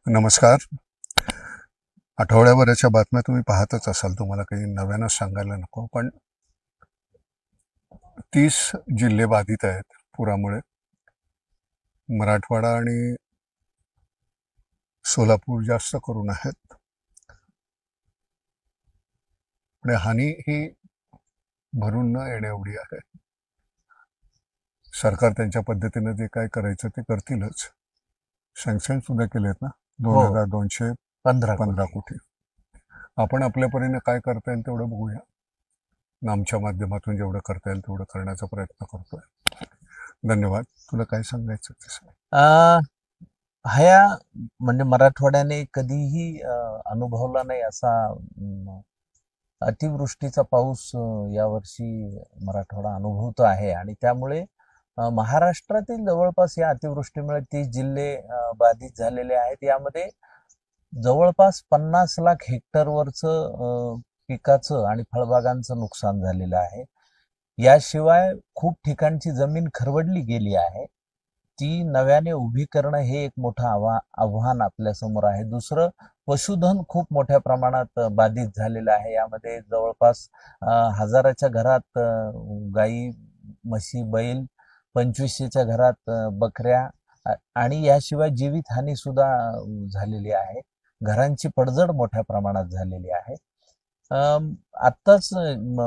नमस्कार. आठवड्याभराच्या बातम्या तुम्ही पाहतच असाल, तुम्हाला काही नव्यानं सांगायला नको. पण 30 जिल्हे बाधित आहेत पुरामुळे. मराठवाडा आणि सोलापूर जास्त करून आहेत. पण हानी ही भरून न येणे एवढी आहे. सरकार त्यांच्या पद्धतीनं जे काय करायचं ते करतीलच. सँक्शन सुद्धा केलेत ना, हो 2215 कोटी. आपण आपल्या परीने काय करता येईल तेवढं बघूया. आमच्या माध्यमातून जेवढं करता येईल तेवढं करण्याचा प्रयत्न करतोय. धन्यवाद. तुला काय सांगायचं ते सांग. अ, ह्या म्हणजे मराठवाड्याने कधीही अनुभवला नाही असा अतिवृष्टीचा पाऊस यावर्षी मराठवाडा अनुभवतो आहे आणि त्यामुळे महाराष्ट्रातील जवळपास या अतिवृष्टीमुळे 30 जिल्हे बाधित झालेले आहेत. यामध्ये जवळपास 50 लाख हेक्टरवरचं पिकाचं आणि फळबागांचं नुकसान झालेलं आहे. याशिवाय खूप ठिकाणची जमीन खरवडली गेली आहे. ती नव्याने उभी करणं हे एक मोठं आव्हान आपल्या समोर आहे. दुसरं, पशुधन खूप मोठ्या प्रमाणात बाधित झालेलं आहे. यामध्ये जवळपास हजाराच्या घरात गाई, म्हशी, बैल, 2500च्या घरात बकऱ्या आणि याशिवाय जीवितहानी सुद्धा झालेली आहे. घरांची पडझड मोठ्या प्रमाणात झालेली आहे. आत्ताच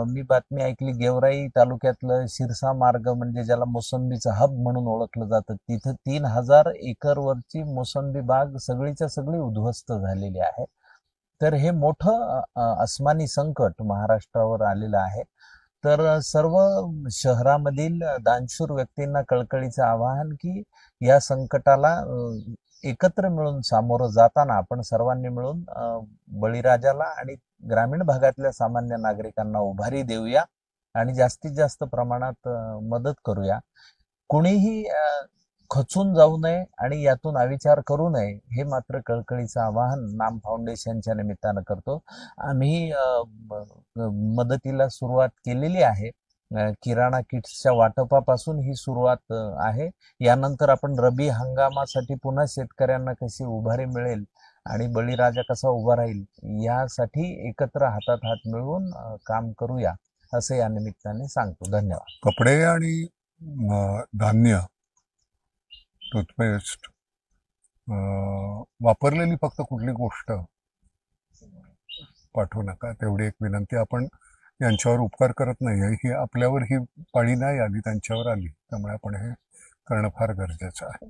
मी बातमी ऐकली, गेवराई तालुक्यातलं शिरसा मार्ग म्हणजे ज्याला मोसंबीचं हब म्हणून ओळखलं जातं, तिथं 3000 एकरवरची मोसंबी बाग सगळीच्या सगळी उद्ध्वस्त झालेली आहे. तर हे मोठं अस्मानी संकट महाराष्ट्रावर आलेलं आहे. तर सर्व शहरामधील दानशूर व्यक्तींना कळकळीचं आवाहन की या संकटाला एकत्र मिळून सामोरं जाताना आपण सर्वांनी मिळून बळीराजाला आणि ग्रामीण भागातल्या सामान्य नागरिकांना उभारी देऊया आणि जास्तीत जास्त प्रमाणात मदत करूया. कुणीही खचून जाऊ नये आणि यातून अविचार करू नये, हे मात्र कळकळीचं आवाहन नाम फाउंडेशनच्या निमित्तानं करतो. आम्ही मदतीला सुरुवात केलेली आहे. किराणा किट्सच्या वाटपापासून ही सुरुवात आहे. यानंतर आपण रबी हंगामासाठी पुन्हा शेतकऱ्यांना कशी उभारी मिळेल आणि बळीराजा कसा उभा राहील यासाठी एकत्र हातात हात मिळवून काम करूया, असं या निमित्ताने सांगतो. धन्यवाद. कपडे आणि धान्य, टूथपेस्ट, वापरलेली फक्त कुठली गोष्ट पाठवू नका, तेवढी एक विनंती. आपण यांच्यावर उपकार करत नाही आहे, ही आपल्यावर ही पाळी नाही आली, त्यांच्यावर आली. त्यामुळे आपण हे करणं फार गरजेचं आहे.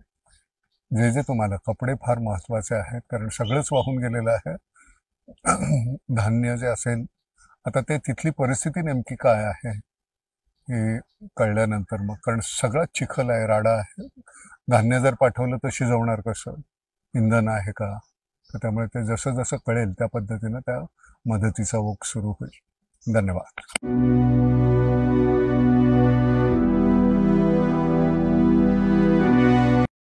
जे जे तुम्हाला कपडे फार महत्वाचे आहेत, कारण सगळंच वाहून गेलेलं आहे. धान्य जे असेल, आता ते तिथली परिस्थिती नेमकी काय आहे हे कळल्यानंतर मग, कारण सगळाच चिखल आहे, राडा आहे. धान्य जर पाठवलं तर शिजवणार कसं, इंधन आहे का? तर त्यामुळे ते जसं जसं कळेल त्या पद्धतीनं त्या मदतीचा ओघ सुरू होईल. धन्यवाद.